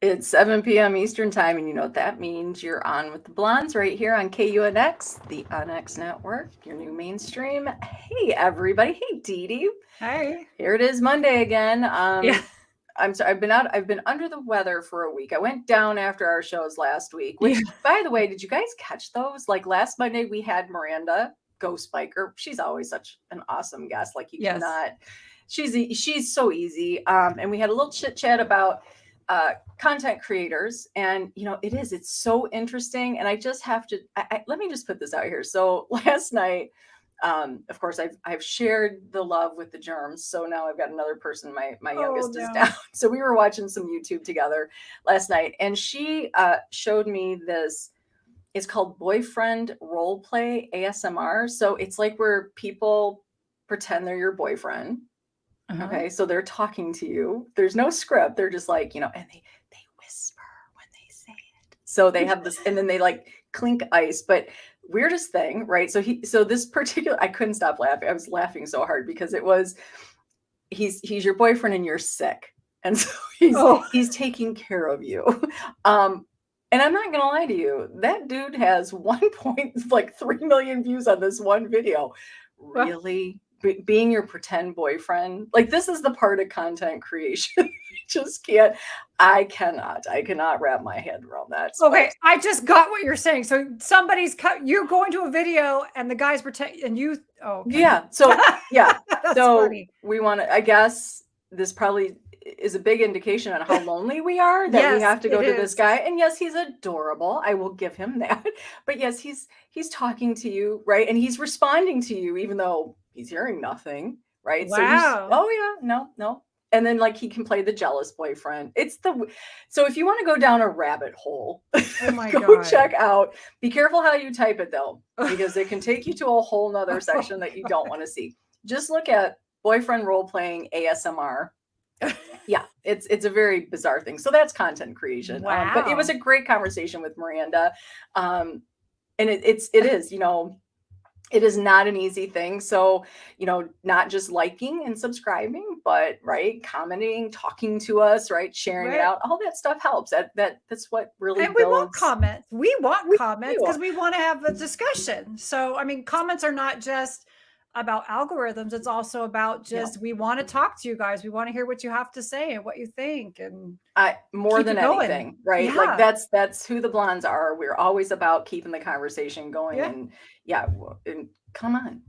It's 7 p.m. Eastern Time, and you know what that means. You're on with the Blondes right here on KUNX, the UNX Network, your new mainstream. Hey, everybody. Hey, Dee Dee. Hi. Here it is Monday again. Yeah. I'm sorry, I've been under the weather for a week. I went down after our shows last week, Yeah. which, by the way, did you guys catch those? Like last Monday, we had Miranda, Ghost Biker. She's always such an awesome guest. Like you Yes. cannot, she's so easy. And we had a little chit chat about content creators, and it's so interesting. And I just have to, let me just put this out here. So last night, of course, I've shared the love with the germs, so now I've got another person. My Oh youngest is no. down, so we were watching some YouTube together last night, and she showed me this. It's called boyfriend role play ASMR. So it's like where people pretend they're your boyfriend. Uh-huh. Okay, so they're talking to you. There's no script. They're just like, and they whisper when they say it. So they have this, and then they like clink ice. But weirdest thing, right? So this particular, I couldn't stop laughing. I was laughing so hard because he's your boyfriend and you're sick, and so Oh. he's taking care of you. And I'm not gonna lie to you, that dude has 1.3 million views on this one video. Well, Really? Being your pretend boyfriend, like this is the part of content creation. Just can't. I cannot wrap my head around that. okay. I just got what you're saying. So you're going to a video and the guy's pretend and you. Oh, okay. Yeah. So yeah. That's So funny. we want to. I guess this probably is a big indication on how lonely we are that we Yes, have to go it to this is. guy. And yes, he's adorable. I will give him that. But yes, he's talking to you, right? And he's responding to you, even though he's hearing nothing, right? So Wow. oh yeah, no. And then like he can play the jealous boyfriend. So if you want to go down a rabbit hole, Oh my go God. check out. Be careful how you type it though, because it can take you to a whole nother section that you don't want to see. Just look at boyfriend role playing ASMR. Yeah, it's a very bizarre thing. So that's content creation. But it was Wow. a great conversation with Miranda. And it is, it is not an easy thing. So, not just liking and subscribing, but right, commenting, talking to us, right, sharing it Right. out, all that stuff helps. That's what really And we want builds. comments. We want We comments do. because we want to have a discussion. So, I mean, comments are not just about algorithms. It's also about Yeah. just we want to talk to you guys. We want to hear what you have to say and what you think and More keep than it going. anything, right? Like Yeah. that's who the Blondes are. We're always about keeping the conversation going, Yeah. and yeah, and come on,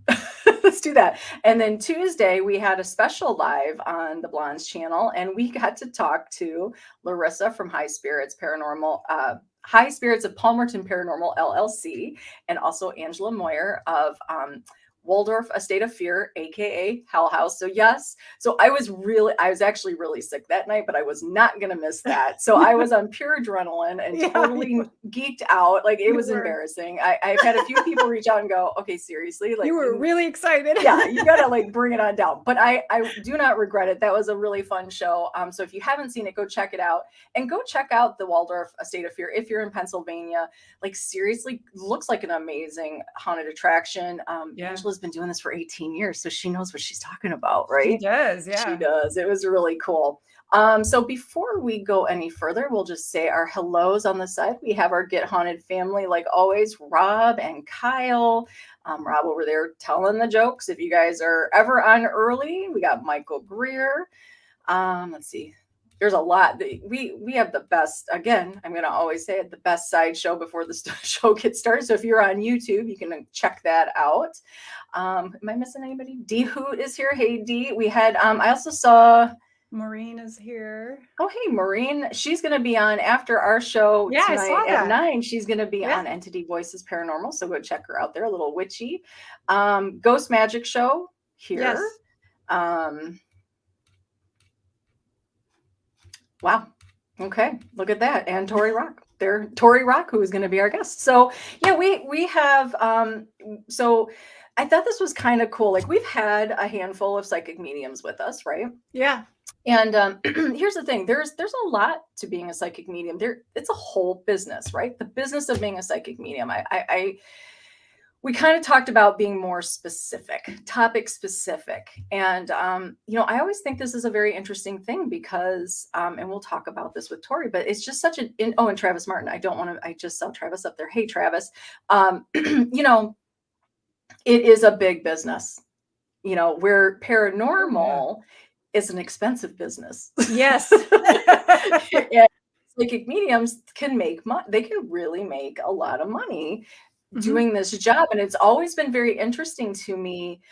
let's do that. And then Tuesday we had a special live on the Blondes channel, and we got to talk to Larissa from High Spirits of Palmerton Paranormal LLC, and also Angela Moyer of Waldorf Estate of Fear, aka Hell House. So yes, so I was actually really sick that night, but I was not going to miss that. So I was on pure adrenaline and Yeah. totally geeked out. Like it You was were. embarrassing. I've had a few people reach out and go, okay, seriously, like, You were really excited. yeah, you gotta like bring it on down. But I do not regret it. That was a really fun show. So if you haven't seen it, go check it out, and go check out the Waldorf Estate of Fear if you're in Pennsylvania. Like seriously, looks like an amazing haunted attraction. Yeah. Angela's been doing this for 18 years, so she knows what she's talking about, She right? does. She Yeah. does. It was really cool. So before we go any further, we'll just say our hellos on the side. We have our Get Haunted family, like always, Rob and Kyle. Rob over there telling the jokes. If you guys are ever on early, we got Michael Greer. Let's see. There's a lot. We have the best. Again, I'm gonna always say it, the best side show before the show gets started. So if you're on YouTube, you can check that out. Am I missing anybody? D Hoot is here. Hey D. We had. I also saw. Maureen is here. Oh, hey, Maureen. She's going to be on after our show Yeah, I tonight saw at that. 9. She's going to be Yeah. on Entity Voices Paranormal. So go check her out there, a little witchy. Ghost Magic Show here. Yes. Wow. Okay. Look at that. And Tori Rock. Tori Rock, who is going to be our guest. So yeah, we have so I thought this was kind of cool. Like we've had a handful of psychic mediums with us, right? Yeah. And here's the thing: there's a lot to being a psychic medium. It's a whole business, right? The business of being a psychic medium. we kind of talked about being more specific, topic specific. And, I always think this is a very interesting thing because, and we'll talk about this with Tori, but it's just such and Travis Martin, I just saw Travis up there. Hey, Travis, it is a big business, where paranormal is an expensive business. Yes. And psychic mediums can make money. They can really make a lot of money doing this job. And it's always been very interesting to me.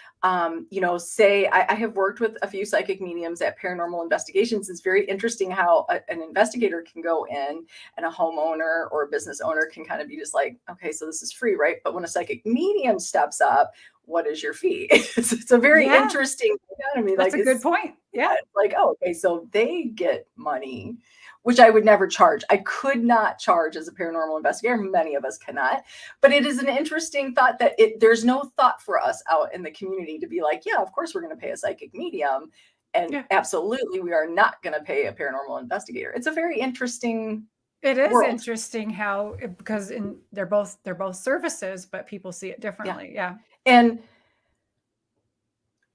Say I have worked with a few psychic mediums at paranormal investigations. It's very interesting how an investigator can go in and a homeowner or a business owner can kind of be just like, okay, so this is free, right? But when a psychic medium steps up, what is your fee? It's a very interesting economy. That's a good point. Yeah. Like, oh, okay, so they get money, which I would never charge. I could not charge as a paranormal investigator. Many of us cannot. But it is an interesting thought that there's no thought for us out in the community to be like, yeah, of course we're going to pay a psychic medium. And absolutely, we are not going to pay a paranormal investigator. It's a very interesting It is world. interesting how, because they're both services, but people see it differently. Yeah. And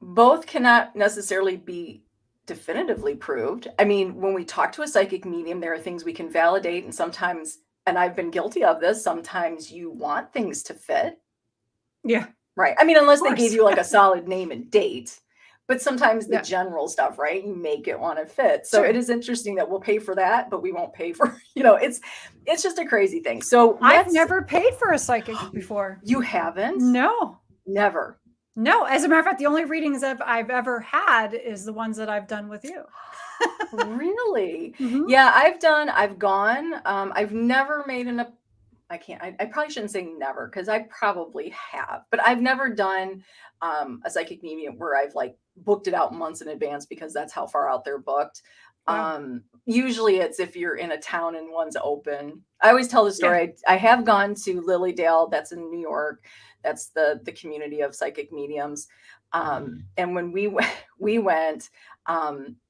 both cannot necessarily be definitively proved. I mean, when we talk to a psychic medium, there are things we can validate. And sometimes, and I've been guilty of this, sometimes you want things to fit. Yeah. Right. I mean, unless they gave you like a solid name and date, but sometimes the general stuff, right? You make it want to fit. So it is interesting that we'll pay for that, but we won't pay for, it's just a crazy thing. So I've never paid for a psychic before. You haven't? No. Never. No. As a matter of fact, the only readings I've ever had is the ones that I've done with you. Really? Yeah, I've gone. I've never made I probably shouldn't say never because I probably have, but I've never done a psychic medium where I've like booked it out months in advance because that's how far out they're booked. Usually it's if you're in a town and one's open. I always tell the story. I have gone to Lilydale. That's in New York. That's the community of psychic mediums. And when we went,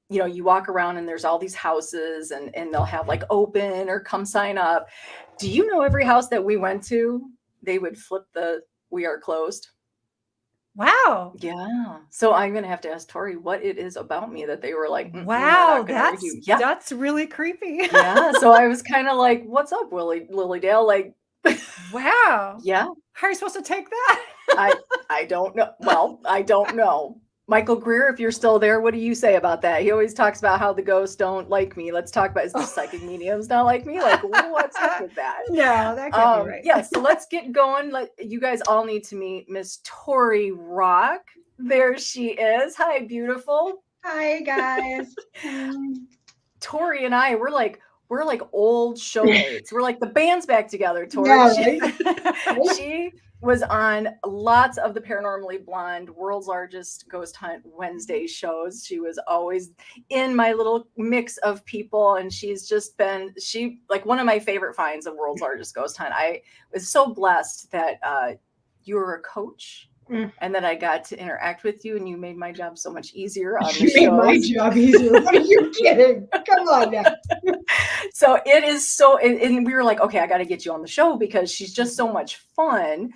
you walk around and there's all these houses and they'll have like open or come sign up. Do you know every house that we went to, they would flip we are closed? Wow. Yeah. So I'm going to have to ask Tori what it is about me that they were like, wow, that's really creepy. Yeah. So I was kind of like, what's up, Lilydale? Like, wow. Yeah. How are you supposed to take that? I don't know. Well, I don't know. Michael Greer, if you're still there, what do you say about that? He always talks about how the ghosts don't like me. Let's talk about, is the psychic mediums not like me? Like, what's up with that? No, that can't be right. Yeah, so let's get going. You guys all need to meet Miss Tori Rock. There she is. Hi, beautiful. Hi, guys. Tori and I, we're like old showmates. We're like the band's back together, Tori. Yeah, right? She was on lots of the Paranormally Blonde, World's Largest Ghost Hunt Wednesday shows. She was always in my little mix of people, and she's just been like one of my favorite finds of World's Largest Ghost Hunt. I was so blessed that you were a coach. And that I got to interact with you, and you made my job so much easier on the show. You made my job easier. What are you kidding? Come on now. So it is so, and we were like, okay, I got to get you on the show because she's just so much fun.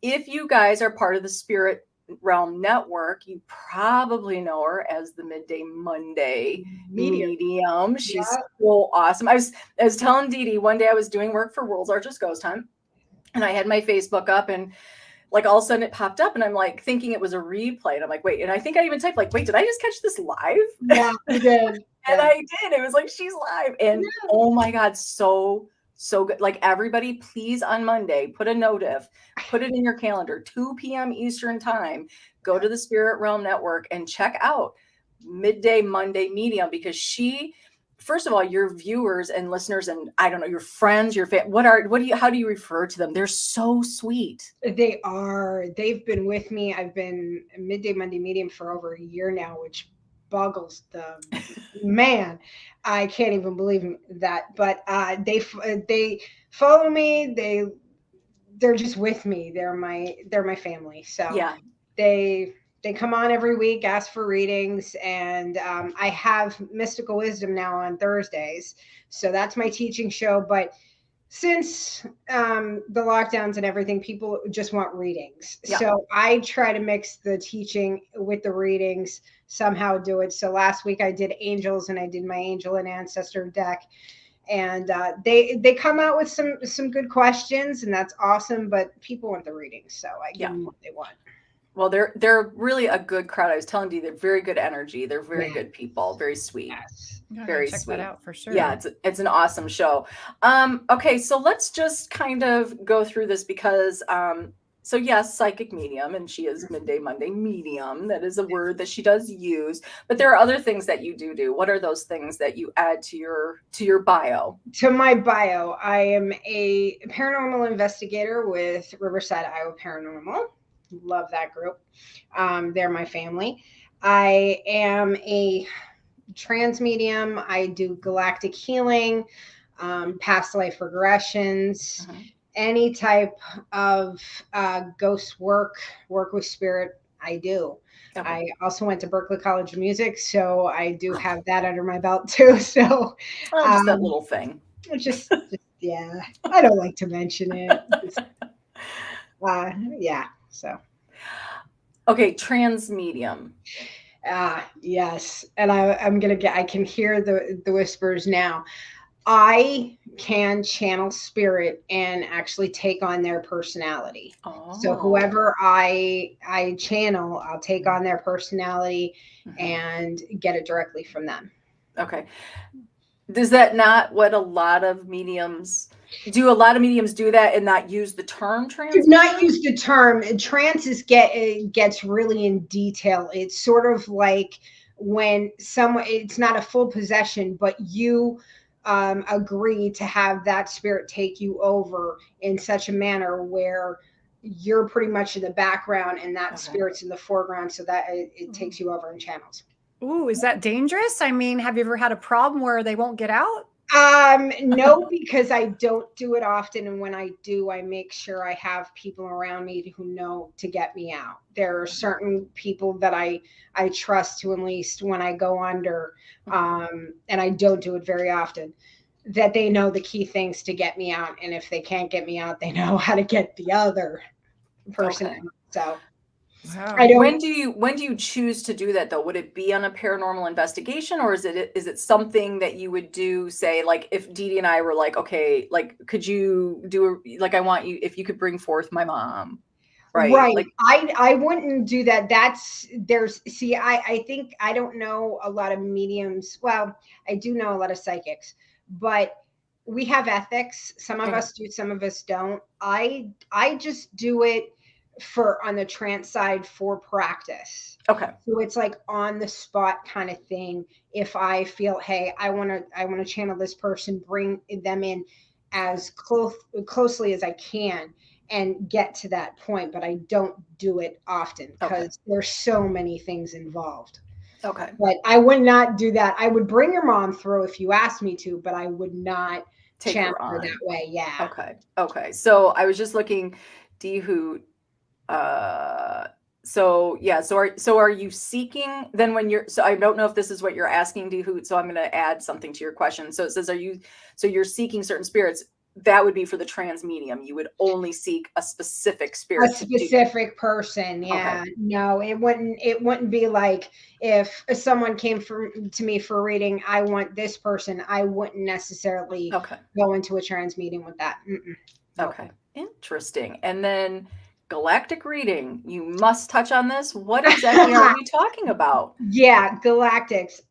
If you guys are part of the Spirit Realm Network, you probably know her as the Midday Monday medium. She's so awesome. I was telling Dee Dee one day I was doing work for World's Largest Ghost Hunt, and I had my Facebook up, and like all of a sudden it popped up and I'm like thinking it was a replay. And I'm like, wait. And I think I even typed like, wait, did I just catch this live? Yeah, you did. And I did. It was like, she's live. And oh my God, so good. Like everybody, please on Monday, put a notif, put it in your calendar, 2 p.m. Eastern time, go to the Spirit Realm Network and check out Midday Monday Medium because first of all, your viewers and listeners, and I don't know, your friends, your how do you refer to them? They're so sweet. They are. They've been with me. I've been a Midday Monday Medium for over a year now, which boggles the man. I can't even believe that. But they follow me. They're just with me. They're my family. So yeah, they come on every week, ask for readings, and I have Mystical Wisdom now on Thursdays. So that's my teaching show. But Since the lockdowns and everything, people just want readings. Yeah. So I try to mix the teaching with the readings, somehow do it. So last week I did angels, and I did my angel and ancestor deck, and they come out with some good questions, and that's awesome. But people want the readings, so I give them what they want. Well, they're really a good crowd. I was telling you, they're very good energy. They're very good people, very sweet. Yes. Very check sweet. that out for sure. Yeah, it's an awesome show. Okay, so let's just kind of go through this because so yes, psychic medium, and she is Midday Monday medium. That is a word that she does use, but there are other things that you do. What are those things that you add to your bio? To my bio, I am a paranormal investigator with Riverside Iowa Paranormal. Love that group. They're my family. I am a trans medium. I do galactic healing, past life regressions, any type of ghost work with spirit. I do. Okay. I also went to Berklee College of Music, so I do have that under my belt too. So just that little thing. Just yeah, I don't like to mention it. Yeah. So. Okay, trans medium. Yes. And I can hear the whispers now. I can channel spirit and actually take on their personality. Oh. So whoever I channel, I'll take on their personality and get it directly from them. Okay. Is that not what a lot of mediums do? A lot of mediums do that and not use the term trans? Do not use the term. Trans gets really in detail. It's sort of like when it's not a full possession, but you agree to have that spirit take you over in such a manner where you're pretty much in the background and that spirit's in the foreground, so that it takes you over in channels. Ooh, is that dangerous? I mean, have you ever had a problem where they won't get out? No, because I don't do it often. And when I do, I make sure I have people around me who know to get me out. There are certain people that I trust to enlist when I go under, and I don't do it very often, that they know the key things to get me out. And if they can't get me out, they know how to get the other person out. So. Wow. When do you choose to do that though? Would it be on a paranormal investigation, or is it something that you would do, say, like if Dee Dee and I were like, okay, like could you do I want you, if you could bring forth my mom, right? Like I wouldn't do that. I think I don't know a lot of mediums. Well, I do know a lot of psychics, but we have ethics. Some of us do, some of us don't. I just do it on the trance side for practice. Okay. So it's like on the spot kind of thing. If I feel, hey, I want to channel this person, bring them in as closely as I can and get to that point, but I don't do it often because there's so many things involved. Okay. But I would not do that. I would bring your mom through if you asked me to, but I would not channel her that way. Yeah. Okay. So I was just looking, Dehoot. So are you seeking then when you're, so I don't know if this is what you're asking, Dehoot, so I'm going to add something to your question. So it says, you're seeking certain spirits. That would be for the trans medium. You would only seek a specific spirit. A specific person. Yeah. Okay. No, it wouldn't be like if someone came to me for reading, I want this person. I wouldn't necessarily go into a trans medium with that. Okay. Interesting. And then galactic reading, you must touch on this. What exactly are we talking about? Yeah, galactics.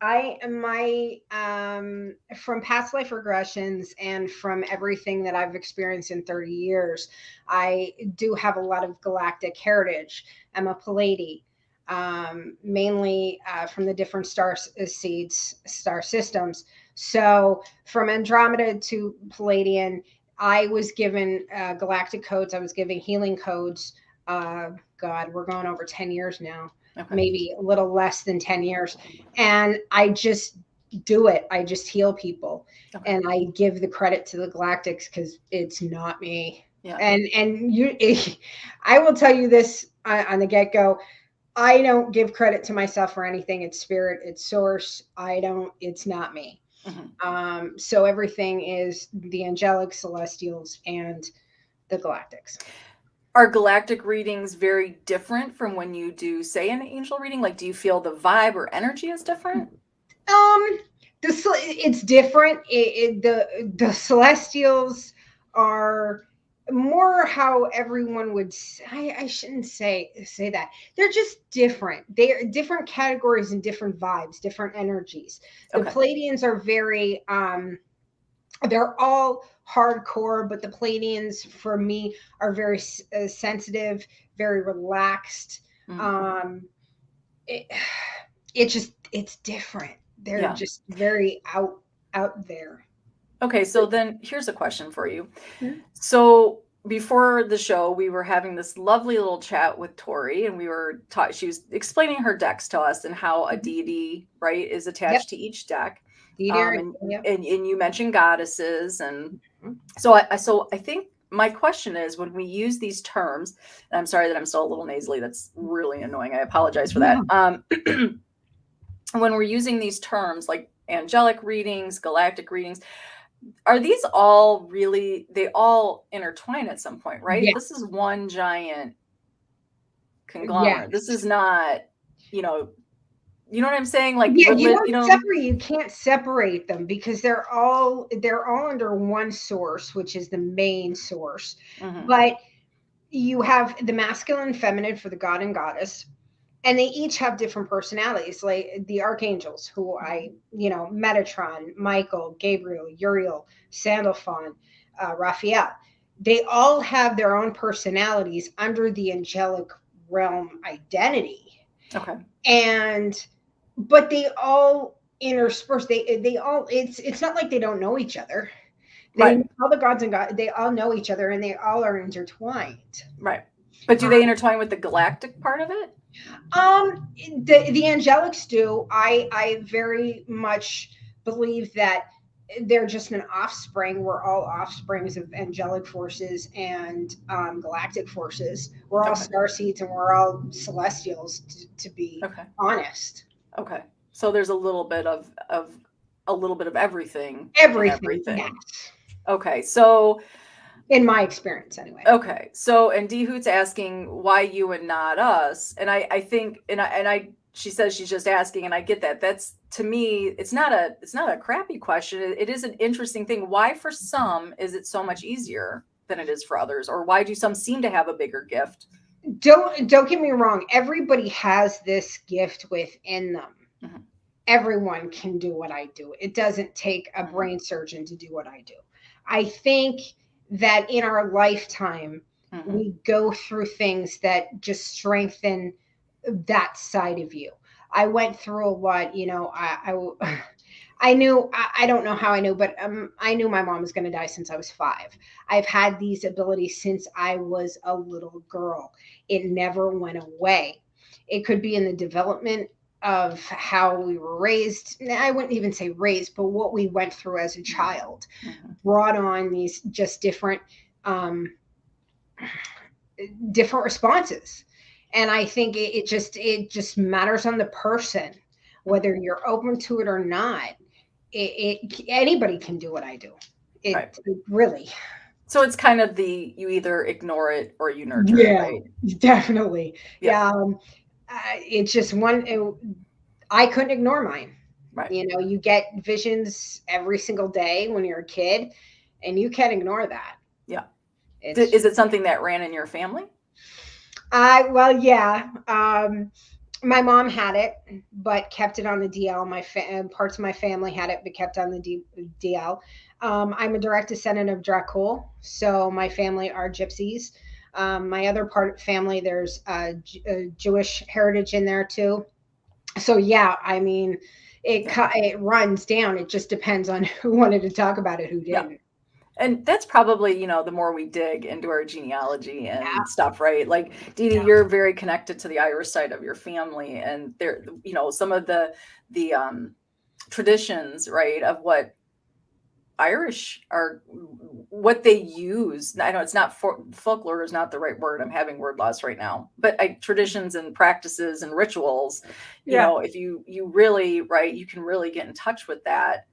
From past life regressions and from everything that I've experienced in 30 years, I do have a lot of galactic heritage. I'm a Pleiadian, mainly from the different star systems. So from Andromeda to Pleiadian, I was given galactic codes. I was given healing codes. God, we're going over 10 years now, maybe a little less than 10 years. And I just do it. I just heal people. And I give the credit to the galactics because it's not me. Yeah. I will tell you this on the get-go. I don't give credit to myself for anything. It's spirit, it's source. It's not me. So everything is the angelic, celestials, and the galactics. Are galactic readings very different from when you do, say, an angel reading? Like, do you feel the vibe or energy is different? It's different. The celestials are more how everyone would say. I shouldn't say that. They're just different. They're different categories and different vibes, different energies. The Pleiadians are very they're all hardcore, but the Pleiadians for me are very sensitive, very relaxed. It's different. They're just very out there. Okay, so then here's a question for you. So before the show, we were having this lovely little chat with Tori, and we were she was explaining her decks to us and how a deity, right, is attached to each deck. And you mentioned goddesses, and so I think my question is, when we use these terms, and I'm sorry that I'm still a little nasally, that's really annoying, I apologize for that. When we're using these terms like angelic readings, galactic readings, are these all really, they all intertwine at some point, right? Yes. This is one giant conglomerate. This is not, you know what I'm saying? Like, you can't separate them because they're all under one source, which is the main source. But you have the masculine and feminine for the god and goddess, and they each have different personalities, like the archangels, who Metatron, Michael, Gabriel, Uriel, Sandalphon, Raphael. They all have their own personalities under the angelic realm identity. But they all intersperse. They all, it's not like they don't know each other. All the gods and gods, they all know each other, and they all are intertwined. Right. But do they intertwine with the galactic part of it? The angelics do. I very much believe that they're just an offspring. We're all offsprings of angelic forces and galactic forces. We're all starseeds, and we're all celestials, to be honest. Okay. So there's a little bit of everything. Everything. Yes. Okay. So in my experience, anyway. Okay. So, and D Hoot's asking why you and not us. And I think, she says she's just asking, and I get that. That's, to me, it's not a crappy question. It is an interesting thing. Why for some is it so much easier than it is for others? Or why do some seem to have a bigger gift? Don't get me wrong. Everybody has this gift within them. Everyone can do what I do. It doesn't take a brain surgeon to do what I do. I think that in our lifetime, we go through things that just strengthen that side of you. I went through a lot, I knew, I don't know how I knew, but I knew my mom was going to die since I was 5. I've had these abilities since I was a little girl. It never went away. It could be in the development of how we were raised. I wouldn't even say raised, but what we went through as a child brought on these just different responses. And I think it just matters on the person, whether you're open to it or not. Anybody can do what I do. It really. So it's kind of you either ignore it or you nurture it, right? Definitely. Yeah. It's just I couldn't ignore mine. Right. You get visions every single day when you're a kid, and you can't ignore that. Yeah. Is it something that ran in your family? Well, yeah. My mom had it, but kept it on the DL. Parts of my family had it, but kept on the DL. I'm a direct descendant of Dracul, so my family are gypsies. My other family, there's Jewish heritage in there too. So yeah, I mean, it runs down. It just depends on who wanted to talk about it, who didn't. Yeah. And that's probably, the more we dig into our genealogy and stuff, right? Like, Dee Dee, you're very connected to the Irish side of your family, and there, some of the traditions, right, of what Irish are, what they use. I know it's not folklore is not the right word. I'm having word loss right now, but traditions and practices and rituals, if you really, right, you can really get in touch with that.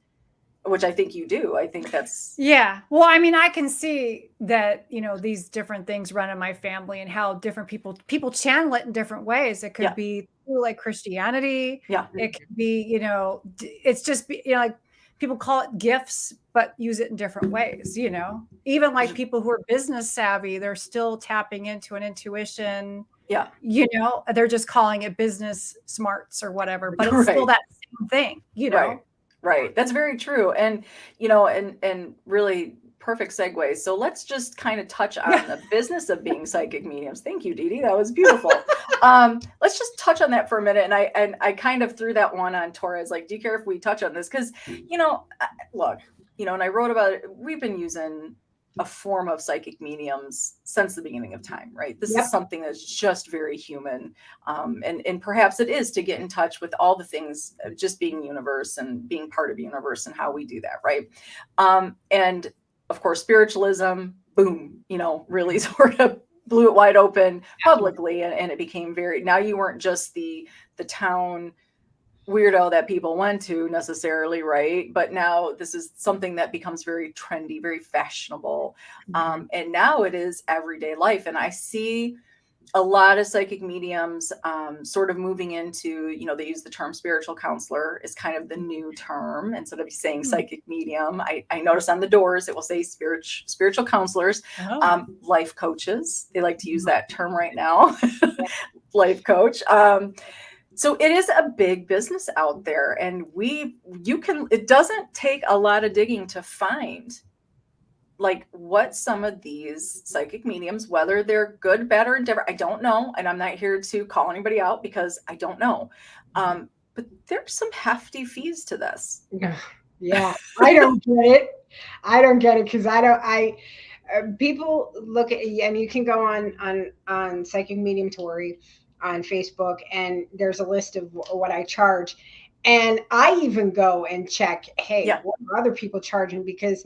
which I think you do. I think that's. Yeah. Well, I mean, I can see that, these different things run in my family and how different people channel it in different ways. It could be through like Christianity. Yeah. It could be, it's just, like people call it gifts, but use it in different ways, even like people who are business savvy, they're still tapping into an intuition. Yeah. They're just calling it business smarts or whatever, but it's still that same thing, Right. That's very true. And, and really perfect segue. So let's just kind of touch on the business of being psychic mediums. Thank you, Dee Dee. That was beautiful. Let's just touch on that for a minute. And I kind of threw that one on Tori. I was like, do you care if we touch on this? Because, look, and I wrote about it. We've been using a form of psychic mediums since the beginning of time, right? This is something that's just very human. And perhaps it is to get in touch with all the things, just being universe and being part of universe and how we do that, right? And of course, spiritualism, boom, really sort of blew it wide open publicly. And it became now you weren't just the town weirdo that people went to necessarily, right? But now this is something that becomes very trendy, very fashionable. And now it is everyday life. And I see a lot of psychic mediums sort of moving into, they use the term spiritual counselor is kind of the new term. Instead of saying psychic medium, I notice on the doors, it will say spiritual counselors, life coaches. They like to use that term right now, life coach. So it is a big business out there, and it doesn't take a lot of digging to find like what some of these psychic mediums, whether they're good, bad, or indifferent, I don't know. And I'm not here to call anybody out because I don't know. But there's some hefty fees to this. Yeah. I don't get it. I don't get it. Cause people look at, and you can go on Psychic Medium Tori on Facebook, and there's a list of what I charge. And I even go and check, hey, what are other people charging? Because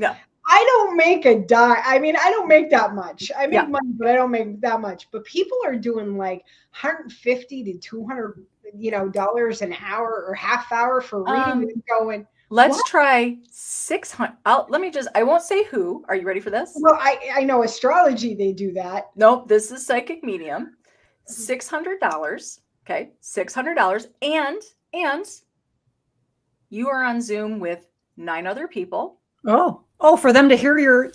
I don't make a dime. I mean, I don't make that much. I make money, but I don't make that much. But people are doing like $150 to $200, dollars an hour or half hour for reading. Going, let's try 600. I won't say who. Are you ready for this? Well, I know astrology, they do that. Nope. This is psychic medium. $600. Okay. $600. And you are on Zoom with 9 other people. Oh, for them to hear your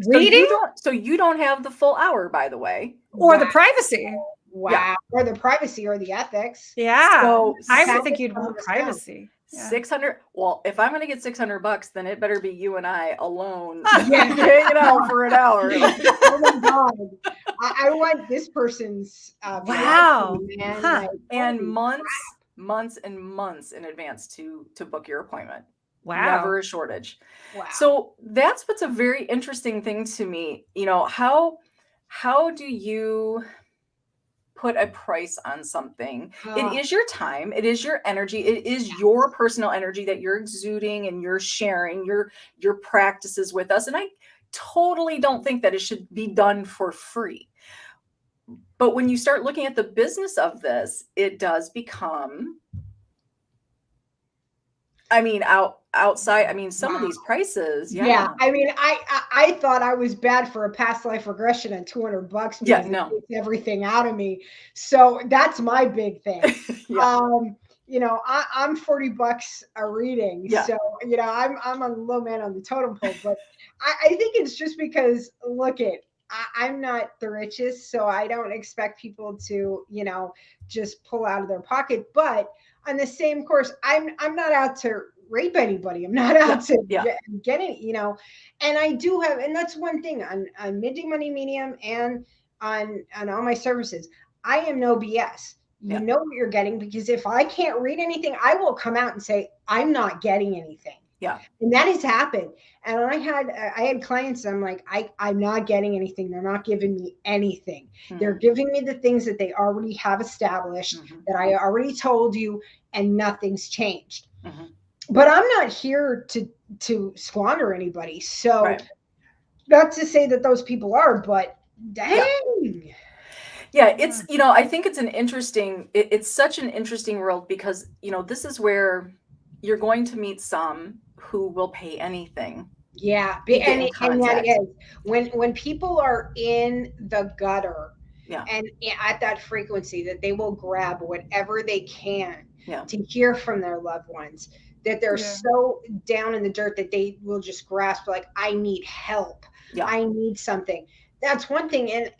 reading? So you don't have the full hour, by the way. Or the privacy. Wow. Yeah. Or the privacy or the ethics. Yeah. So I would think you'd want privacy. Yeah. 600. Well, if I'm going to get $600, then it better be you and I alone hanging out for an hour. Oh my God. I want this person's wow. Man. Like, and months and months in advance to book your appointment. Wow. Never a shortage. Wow. So that's what's a very interesting thing to me. How do you put a price on something? It is your time. It is your energy. It is your personal energy that you're exuding and you're sharing your practices with us. And I totally don't think that it should be done for free. But when you start looking at the business of this, it does become, outside. Some of these prices. Yeah. I thought I was bad for a past life regression at $200 because it takes everything out of me. So that's my big thing. I'm $40 a reading. Yeah. So, I'm a low man on the totem pole, but I think it's just because I'm not the richest, so I don't expect people to, just pull out of their pocket. But on the same course, I'm not out to rape anybody. I'm not out to get it, and I do have, and that's one thing on Midday Money Medium and on all my services, I am no BS. You know what you're getting, because if I can't read anything, I will come out and say, I'm not getting anything. Yeah. And that has happened. And I had clients, I'm like, I'm not getting anything. They're not giving me anything. Mm-hmm. They're giving me the things that they already have established, that I already told you, and nothing's changed. Mm-hmm. But I'm not here to squander anybody. So not to say that those people are, but dang. Yeah, it's, I think it's it's such an interesting world, because, this is where you're going to meet some who will pay anything Yeah, to get in and that contact. is when people are in the gutter Yeah. and at that frequency that they will grab whatever they can Yeah. to hear from their loved ones, that they're Yeah. so down in the dirt that they will just grasp like, I need help. Yeah. I need something. That's one thing. And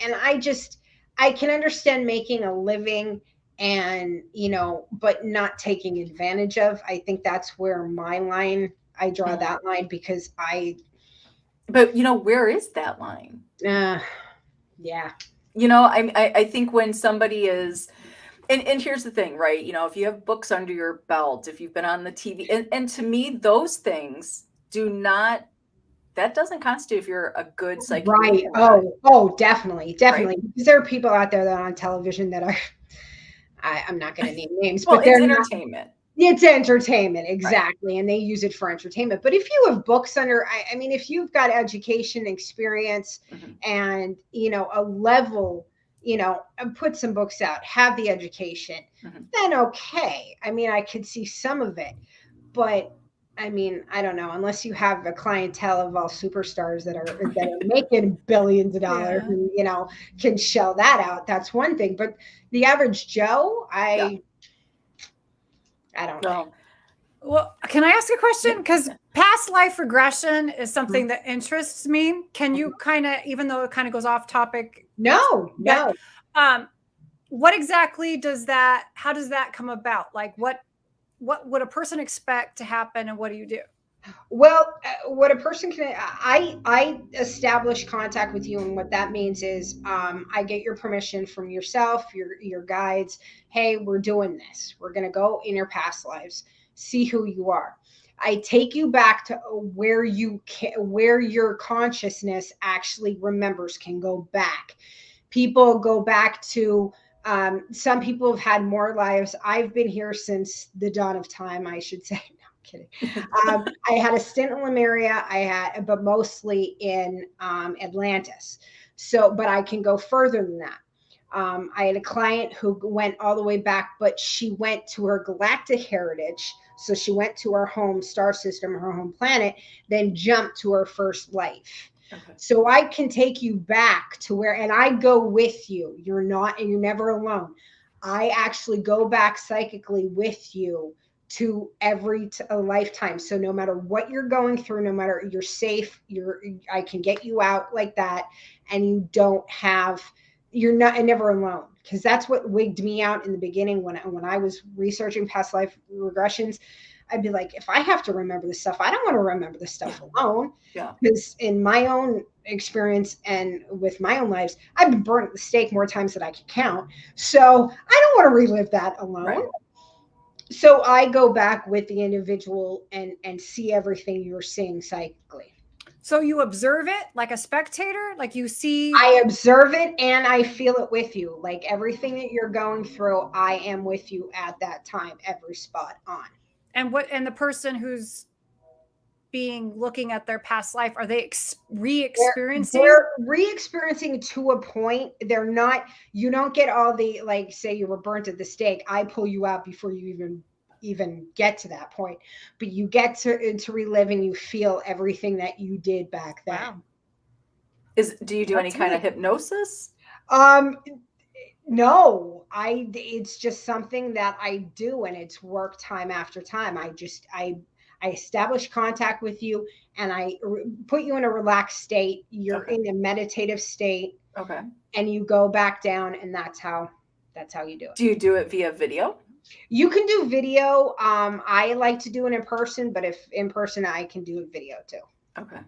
I can understand making a living and, but not taking advantage of. I think that's where I draw Mhm. that line because But where is that line? yeah. I think when somebody is, and here's the thing, right? If you have books under your belt, if you've been on the TV, and to me, those things that doesn't constitute if you're a good psychic Right. medium or not, Oh, definitely. right? Definitely. Because there are people out there that are on television that I'm not going to name names, Well, but it's they're not. entertainment. It's entertainment, Right. exactly. And they use it for entertainment. But if you have books under, I mean, if you've got education, experience, Mhm. and, a level, put some books out, have the education, Mhm. then okay. I mean, I could see some of it. But I mean, I don't know, unless you have a clientele of all superstars that are making billions of dollars Yeah. and, can shell that out. That's one thing. But the average Joe, I don't know. Well, can I ask a question? Yeah. Because past life regression is something Mhm. that interests me. Can you kind of, even though it kind of goes off topic, No. what exactly how does that come about? Like what would a person expect to happen and what do you do? Well, what a person can, I establish contact with you, and what that means is, I get your permission from yourself, your guides. Hey, we're doing this. We're gonna go in your past lives, see who you are. I take you back to where where your consciousness actually remembers, can go back. People go back to. Some people have had more lives. I've been here since the dawn of time, I should say. Kidding. I had a stint in Lemuria. But mostly in Atlantis. So, but I can go further than that. I had a client who went all the way back, but she went to her galactic heritage. So she went to her home star system, her home planet, then jumped to her first life. Okay. So I can take you back to where, and I go with you. You're never alone. I actually go back psychically with you to a lifetime. So no matter what you're going through, no matter, you're safe, I can get you out like that. And you're never alone. Because that's what wigged me out in the beginning when I was researching past life regressions. I'd be like, if I have to remember this stuff, I don't want to remember this stuff alone. Yeah. Because in my own experience and with my own lives, I've been burnt at the stake more times than I can count. So I don't want to relive that alone. Right. So I go back with the individual and see everything you're seeing psychically. So you observe it like a spectator, like you see. I observe it and I feel it with you. Like everything that you're going through, I am with you at that time, every spot on. And the person who's looking at their past life, are they re-experiencing? They're re-experiencing to a point. They're not, you don't get all the, like, say you were burnt at the stake, I pull you out before you even get to that point, but you get to relive and you feel everything that you did back then. Wow. Do you do any kind of hypnosis? No, it's just something that I do, and it's work time after time. I establish contact with you and I put you in a relaxed state. You're in a meditative state. Okay. And you go back down, and that's how you do it. Do you do it via video? You can do video. I like to do it in person, but if in person, I can do a video too. Okay.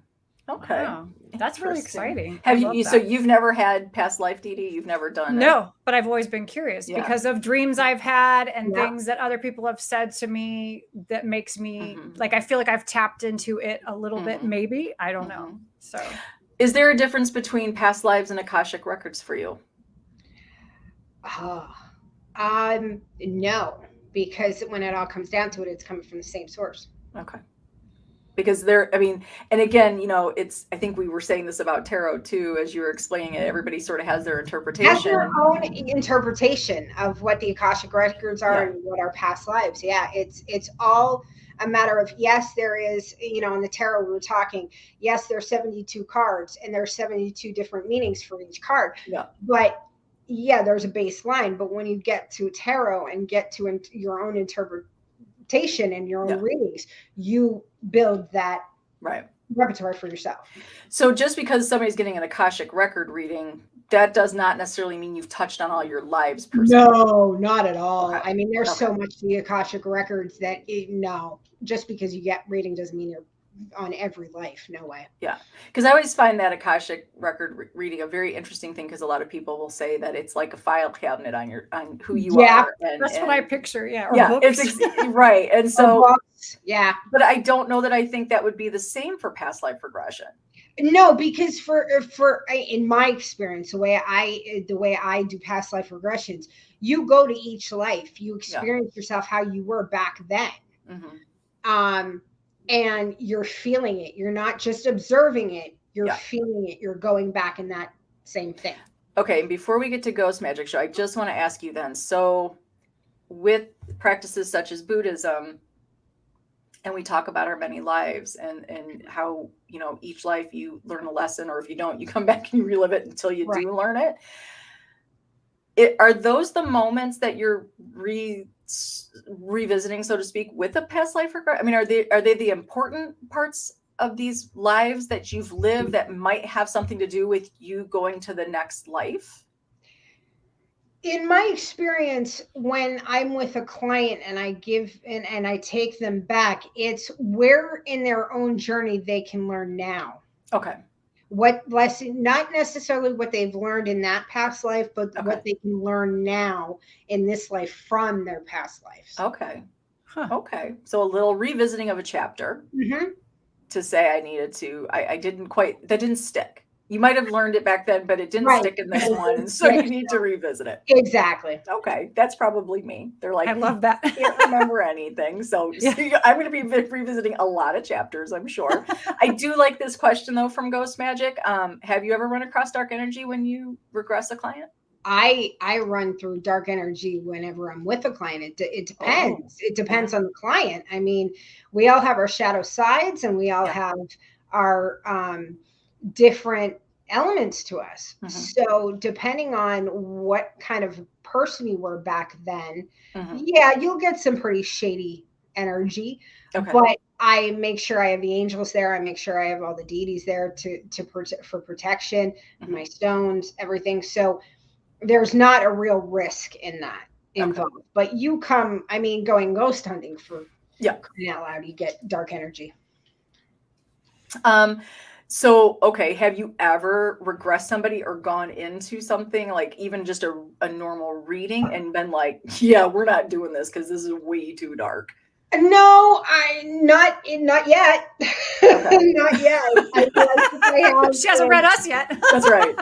Okay. Wow. That's really exciting. Have you? So you've never had past life, Dee Dee? You've never done it? No, but I've always been curious because of dreams I've had and things that other people have said to me that makes me like, I feel like I've tapped into it a little bit, maybe. I don't know. So is there a difference between past lives and Akashic records for you? No, because when it all comes down to it, it's coming from the same source. Okay. Because and again, I think we were saying this about tarot too, as you were explaining it, everybody sort of has their interpretation. Has their own interpretation of what the Akashic records are and what our past lives. Yeah, it's all, a matter of, yes, there is, in the tarot we were talking, yes, there's 72 cards and there's 72 different meanings for each card. Yeah. But yeah, there's a baseline. But when you get to tarot and get to your own interpretation and your own readings, you build that repertoire for yourself. So just because somebody's getting an Akashic record reading, that does not necessarily mean you've touched on all your lives per se. No, not at all. Okay. I mean, there's so much to the Akashic records that just because you get reading doesn't mean you're on every life. No way. Yeah. Because I always find that Akashic record reading a very interesting thing, because a lot of people will say that it's like a file cabinet on who you are. And, that's what I picture. Yeah. Or yeah. books. It's right. And so, yeah. But I don't know that I think that would be the same for past life regression. No, because for in my experience, the way I do past life regressions, you go to each life, you experience yourself how you were back then. Mm-hmm. And you're feeling it. You're not just observing it. You're feeling it. You're going back in that same thing. Okay. And before we get to Ghost Magic Show, I just want to ask you then, so with practices such as Buddhism, and we talk about our many lives and how, each life you learn a lesson, or if you don't, you come back and you relive it until you do learn it. Are those the moments that you're revisiting, so to speak, with a past life regret? I mean, are they the important parts of these lives that you've lived that might have something to do with you going to the next life? In my experience, when I'm with a client and I give and I take them back, it's where in their own journey they can learn now. Okay. What lesson, not necessarily what they've learned in that past life, but what they can learn now in this life from their past lives. Okay. Huh. Okay. So a little revisiting of a chapter to say I needed to, that didn't stick. You might have learned it back then, but it didn't stick in this one. And so you need to revisit it. Exactly. Okay. That's probably me. They're like, I love that. I can't remember anything. So I'm going to be revisiting a lot of chapters, I'm sure. I do like this question though from Ghost Magic. Have you ever run across dark energy when you regress a client? I run through dark energy whenever I'm with a client. It depends. It depends on the client. I mean, we all have our shadow sides and we all have our different elements to us. So depending on what kind of person you were back then, you'll get some pretty shady energy. But I make sure I have the angels there. I make sure I have all the deities there for protection, my stones, everything. So there's not a real risk in that involved. But you come, I mean, going ghost hunting for crying out loud, you get dark energy. So, have you ever regressed somebody or gone into something like even just a normal reading and been like, yeah, we're not doing this because this is way too dark? No, not yet. Not yet. She hasn't read us yet. That's right.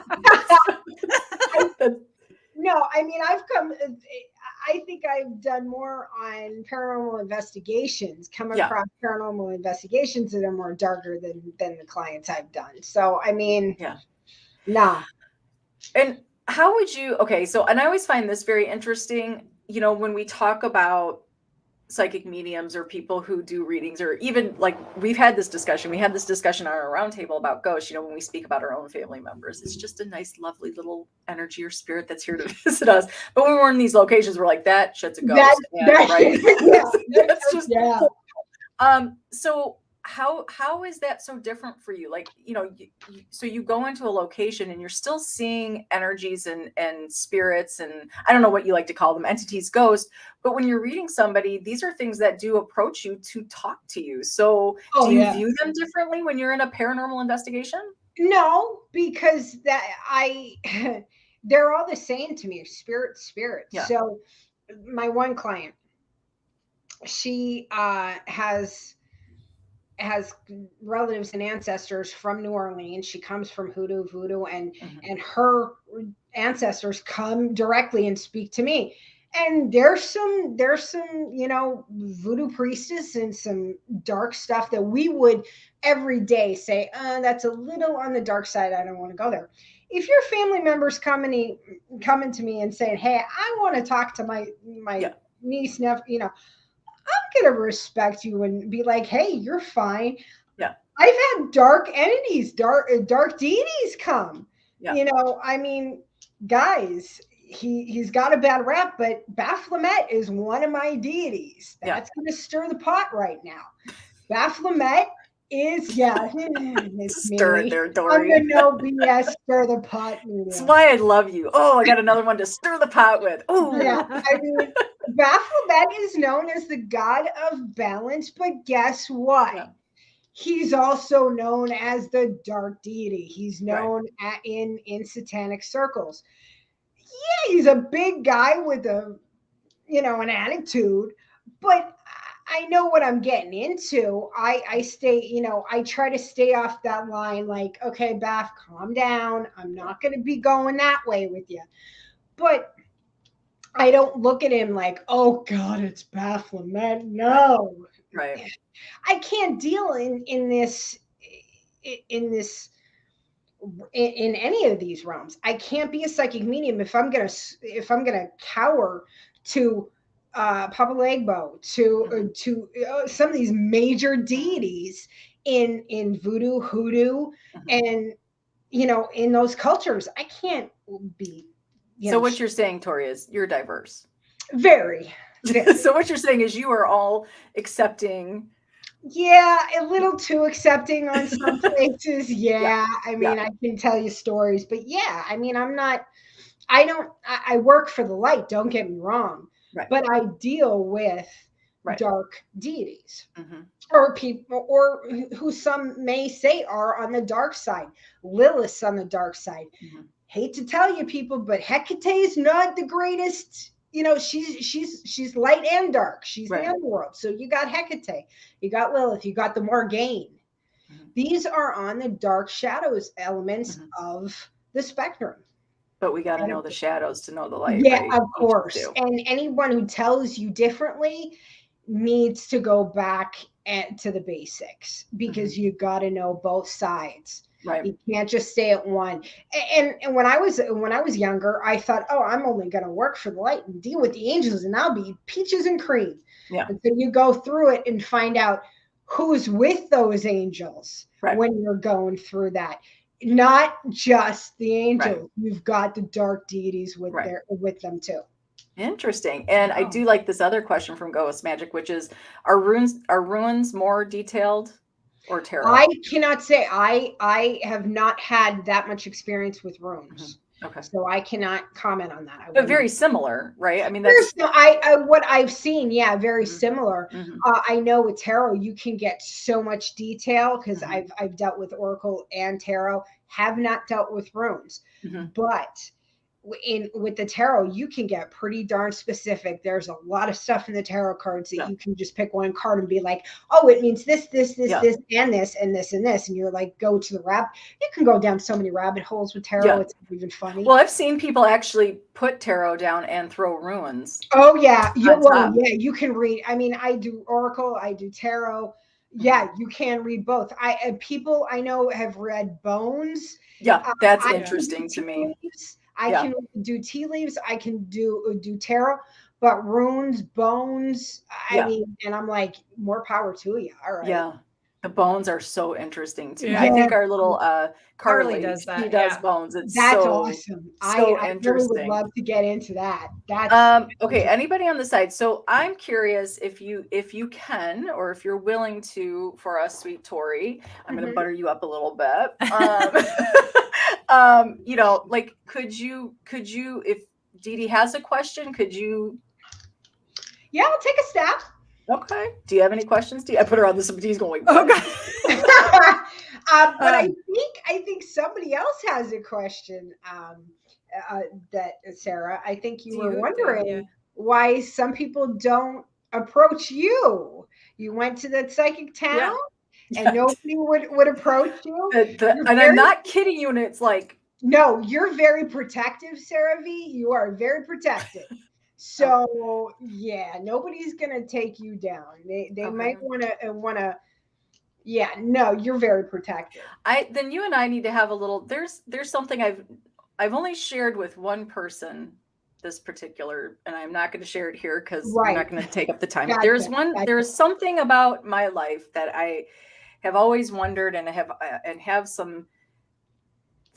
No, I mean, I think I've done more on paranormal investigations, come across paranormal investigations that are more darker than the clients I've done. So, I mean, nah. And how would you, and I always find this very interesting, when we talk about psychic mediums or people who do readings, or even like we had this discussion on our roundtable about ghosts, when we speak about our own family members, it's just a nice, lovely little energy or spirit that's here to visit us. But when we're in these locations, we're like, that shit's a ghost. Right? That's just so how is that so different for you? Like, so you go into a location and you're still seeing energies and spirits, and I don't know what you like to call them, entities, ghosts. But when you're reading somebody, these are things that do approach you to talk to you. So do you view them differently when you're in a paranormal investigation? No, because they're all the same to me. Spirit. Yeah. So my one client, she has relatives and ancestors from New Orleans. She comes from voodoo, and her ancestors come directly and speak to me. And there's some voodoo priestess and some dark stuff that we would every day say, that's a little on the dark side. I don't want to go there. If your family members coming to me and saying, hey, I want to talk to my niece, nephew, I'm going to respect you and be like, hey, you're fine. Yeah. I've had dark entities, dark deities come. Yeah. You know, I mean, guys, he's got a bad rap, but Baphomet is one of my deities. That's going to stir the pot right now. Baphomet is, it's Stir me. it there, I'm Tori. the no BS stir the pot medium. That's why I love you. Oh, I got another one to stir the pot with. Oh, Yeah, I mean, Baphomet is known as the god of balance, but guess what? Yeah. He's also known as the dark deity. He's known in satanic circles. Yeah, he's a big guy with an attitude, but I know what I'm getting into. I stay, I try to stay off that line. Like, okay, Baph, calm down. I'm not going to be going that way with you, but I don't look at him like, oh God, it's Baphomet. No, right. I can't deal in this in any of these realms. I can't be a psychic medium if I'm gonna cower to Papa Legbo, to some of these major deities in voodoo, hoodoo, and in those cultures. I can't be. So what you're saying, Tori, is you're diverse. Very. So what you're saying is you are all accepting. Yeah, a little too accepting on some places. Yeah. I mean, I can tell you stories, but yeah, I mean, I work for the light, don't get me wrong, but I deal with dark deities or people, or who some may say are on the dark side. Lilith's on the dark side. Hate to tell you people, but Hecate is not the greatest. She's light and dark. She's the underworld. So you got Hecate, you got Lilith, you got the Morgaine. These are on the dark shadows elements of the spectrum. But we got to know the shadows to know the light. Yeah, right? of course. And anyone who tells you differently needs to go back to the basics, because you got to know both sides. Right. You can't just stay at one. And when I was younger, I thought, oh, I'm only going to work for the light and deal with the angels, and I'll be peaches and cream. Yeah. And so you go through it and find out who's with those angels when you're going through that. Not just the angels. You've got the dark deities with them too. Interesting. And I do like this other question from Ghost Magic, which is, are runes more detailed or tarot? I cannot say. I have not had that much experience with runes. Okay. So I cannot comment on that. But very similar, right? I mean, that's what I've seen. Yeah, very similar. I know with tarot, you can get so much detail, because I've dealt with oracle and tarot. Have not dealt with runes, but with the tarot, you can get pretty darn specific. There's a lot of stuff in the tarot cards that you can just pick one card and be like, oh, it means this, and this, and this, and this. And you're like, go to the rabbit. You can go down so many rabbit holes with tarot. Yeah. It's even funny. Well, I've seen people actually put tarot down and throw runes. Oh, yeah. You can read. I mean, I do oracle, I do tarot. Yeah, you can read both. People I know have read bones. Yeah, that's interesting to me. I can do tea leaves. I can do tarot, but runes, bones. I mean, and I'm like, more power to you. All right. Yeah, the bones are so interesting to me. I think our little Carly does that. She does bones. That's awesome. So I interesting. really would love to get into that. That's okay. Anybody on the side? So I'm curious if you can, or if you're willing to, for us, sweet Tori. I'm going to butter you up a little bit. Like, could you, if Dee Dee has a question, could you? Yeah, I'll take a stab. Okay. Do you have any questions? I put her on this, but he's going, oh God. But I think somebody else has a question. That Sarah, I think you were wondering why some people don't approach you. You went to that psychic town. And nobody would approach you. And I'm not kidding you. And it's like, no, you're very protective, Sarah V. You are very protective. So yeah, nobody's gonna take you down. They might wanna. Yeah, no, you're very protective. Then you and I need to have a little. There's something I've only shared with one person this particular, and I'm not going to share it here because we're Right. not going to take up the time. Gotcha, There's gotcha. there's something about my life that I have always wondered and have some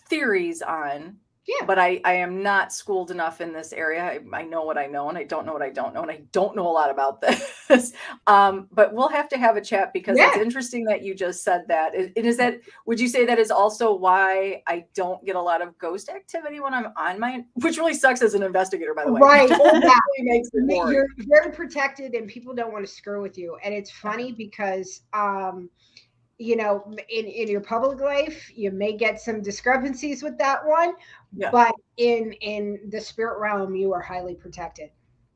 theories on. Yeah. But I am not schooled enough in this area. I know what I know, and I don't know what I don't know, and I don't know a lot about this. But we'll have to have a chat because it's Yeah. interesting that you just said that. Is that, would you say that is also why I don't get a lot of ghost activity when I'm on my, which really sucks as an investigator, by the way. Right. Oh, yeah. It makes it boring. You're very protected and people don't want to screw with you. And it's funny because, you know, in your public life, you may get some discrepancies with that one, Yeah. but in the spirit realm, you are highly protected.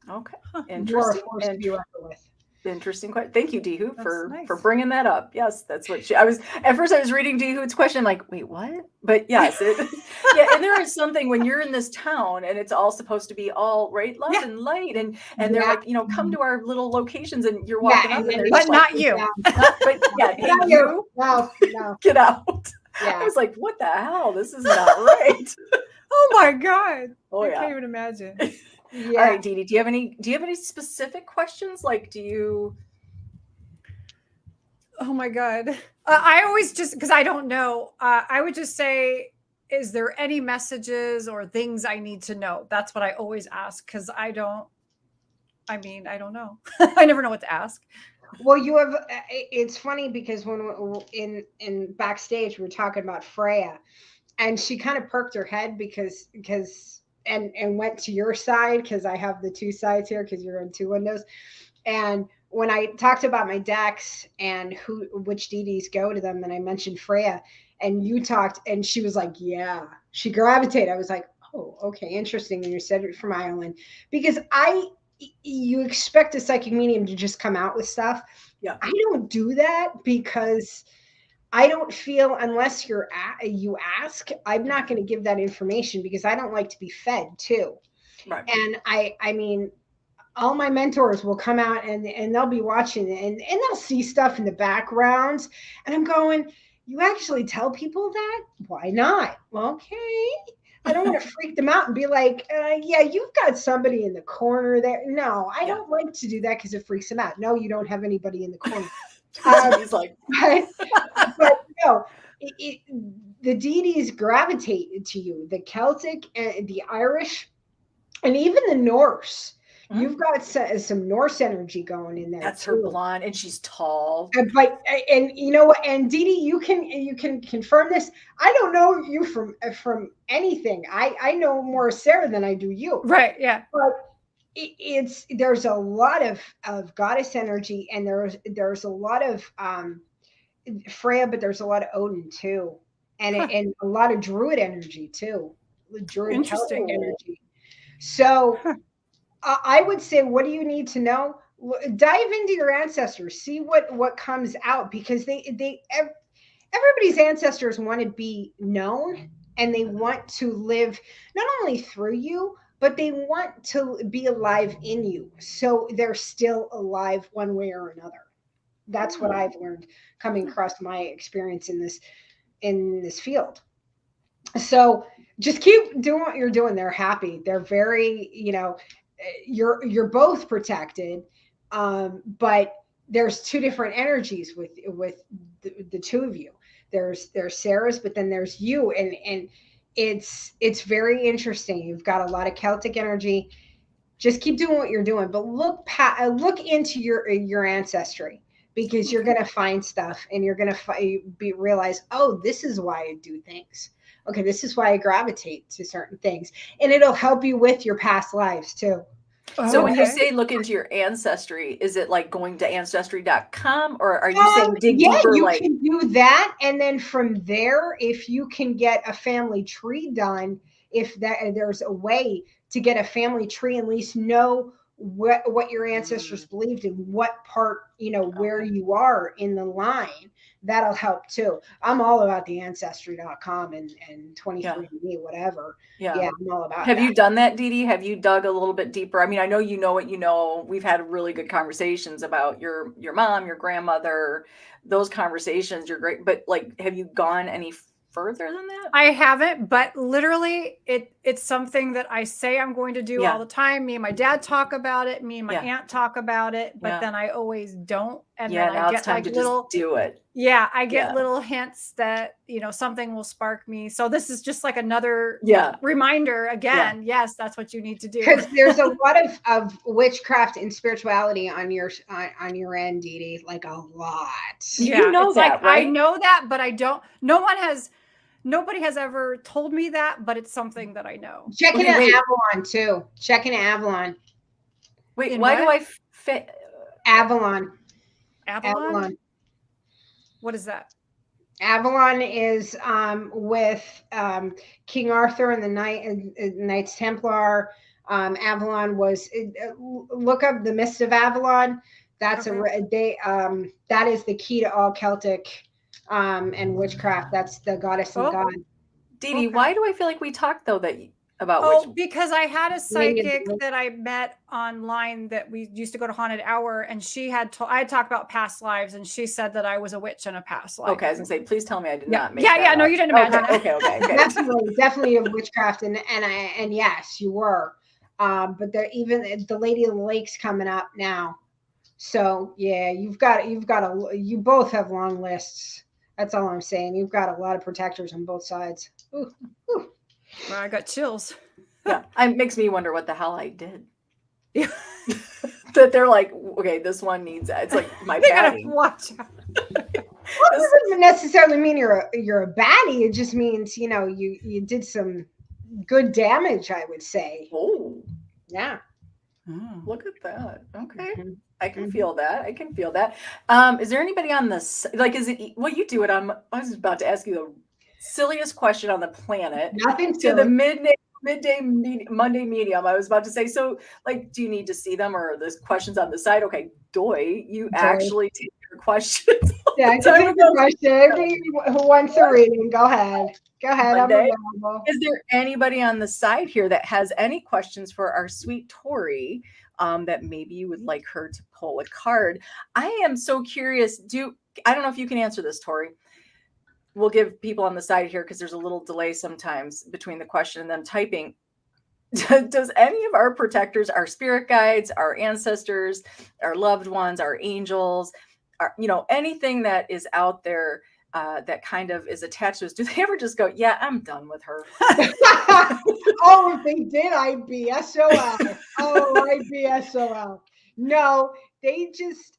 Okay. You are a Interesting. force to be reckoned with. Interesting question. Thank you, Dehu, for nice. bringing that up. Yes, that's what I was. At first, I was reading Dehu's question, I'm like, wait, what? But yes, yeah. And there is something when you're in this town, and it's all supposed to be all right, love and light, and they're Yeah. like, you know, come to our little locations, and you're walking up, and and there's But like, not you. but yeah, hey, Not you No, no. get out. I Yeah. was like, what the hell? This is not right. Oh my God. Oh I yeah. can't even imagine. Yeah. All right, Dee Dee, do you have any specific questions? Like, do you? Oh my God. I always just, because I don't know, I would just say, is there any messages or things I need to know? That's what I always ask because I don't know. I never know what to ask. Well, you have. It's funny because when in backstage we were talking about Freya, and she kind of perked her head because and went to your side because I have the two sides here because you're in two windows. And when I talked about my decks and which DDs go to them, and I mentioned Freya, and you talked, and she was like, "Yeah," she gravitated. I was like, "Oh, okay, interesting." And you said it from Ireland because you expect a psychic medium to just come out with stuff. Yeah. I don't do that because I don't feel unless you ask, I'm not going to give that information because I don't like to be fed too. Right. And I mean, all my mentors will come out and they'll be watching and they'll see stuff in the background. And I'm going, you actually tell people that? Why not? Well, okay. I don't want to freak them out and be like, yeah, you've got somebody in the corner there. No, I don't like to do that because it freaks them out. No, you don't have anybody in the corner. He's like, but no, the deities gravitate to you. The Celtic, the Irish, and even the Norse. Mm-hmm. You've got some Norse energy going in there. That's too. her blonde, and she's tall. But and you know what? And Dee Dee, you can confirm this. I don't know you from anything. I know more Sarah than I do you. Right. Yeah. But there's a lot of goddess energy, and there's a lot of Freya, but there's a lot of Odin too, and and a lot of Druid energy too. Druid Celtic energy. So I would say, what do you need to know? Dive into your ancestors, see what comes out, because everybody's ancestors want to be known, and they want to live not only through you, but they want to be alive in you. So they're still alive one way or another. That's what I've learned coming across my experience in this field. So just keep doing what you're doing. They're happy. They're very, you're both protected. But there's two different energies with the two of you. There's Sarah's, but then there's you. And it's very interesting. You've got a lot of Celtic energy. Just keep doing what you're doing, but look into your ancestry, because you're going to find stuff, and you're going to realize, oh, this is why I do things. Okay, this is why I gravitate to certain things, and it'll help you with your past lives too. So when you say look into your ancestry, is it like going to ancestry.com, or are you saying dig deeper? You can do that, and then from there, if you can get a family tree done, if there's a way to get a family tree, at least know what your ancestors believed in, what part, where you are in the line, that'll help too. I'm all about the ancestry.com and 23andMe, whatever. Yeah, I'm all about Have you done that, Dee Dee? Have you dug a little bit deeper? I mean, I know you know what you know. We've had really good conversations about your mom, your grandmother, those conversations. You're great. But like, have you gone any further than that? I haven't, but literally it's something that I say I'm going to do Yeah. all the time. Me and my dad talk about it. Me and my Yeah. aunt talk about it, but Yeah. then I always don't. And Yeah, then I now it's get time like to little, just do it. yeah, I get Yeah. little hints that, you know, something will spark me. So this is just like another Yeah. reminder again. Yes, that's what you need to do. Because there's a lot of witchcraft and spirituality on your end, Dee Dee, like a lot. You know it's that, like right? I know that, but I don't. Nobody has ever told me that, but it's something that I know. Checking Okay, an wait. Avalon too. Checking Avalon. Wait, In why do what? I fit? Avalon. Avalon? What is that? Avalon is with King Arthur and the Knights Templar. Avalon was look up the Mist of Avalon. That's that is the key to all Celtic and witchcraft. That's the goddess and god. Dee Dee, Okay. why do I feel like we talked though about Oh, witch? because I had a Maybe it's psychic that I met online that we used to go to Haunted Hour, and she had I had talked about past lives, and she said that I was a witch in a past life. Okay, I was gonna say, please tell me I did Yeah. not make Yeah, that yeah, no, up. you didn't imagine Okay, that. okay, okay. Definitely of witchcraft, and yes, you were. But there even the Lady of the Lake's coming up now. So yeah, you both have long lists. That's all I'm saying. You've got a lot of protectors on both sides. Ooh, ooh. Well, I got chills. Yeah, it makes me wonder what the hell I did. Yeah. That they're like, okay, this one needs that. It's like my They gotta baddie. watch out. Well, it doesn't necessarily mean you're a baddie. It just means you did some good damage, I would say. Oh, Yeah. look at that. Okay. Mhm. I can feel that. I can feel that. Is there anybody on this? Like, is it? Well, you do it on. I was about to ask you the silliest question on the planet. Nothing To silly. the midday Monday medium. I was about to say. So, like, do you need to see them, or are the questions on the side? Okay, Doy, you actually take your questions. Yeah, I can take the question. Everybody who wants a reading, go ahead. Go ahead. Monday? I'm available. Is there anybody on the side here that has any questions for our sweet Tori? That maybe you would like her to pull a card. I am so curious. I don't know if you can answer this, Tori. We'll give people on the side here because there's a little delay sometimes between the question and them typing. Does any of our protectors, our spirit guides, our ancestors, our loved ones, our angels, anything that is out there that kind of is attached to us, do they ever just go, yeah, I'm done with her? Oh, if they did, I'd be SOL. Oh, I'd be SOL. No, they just,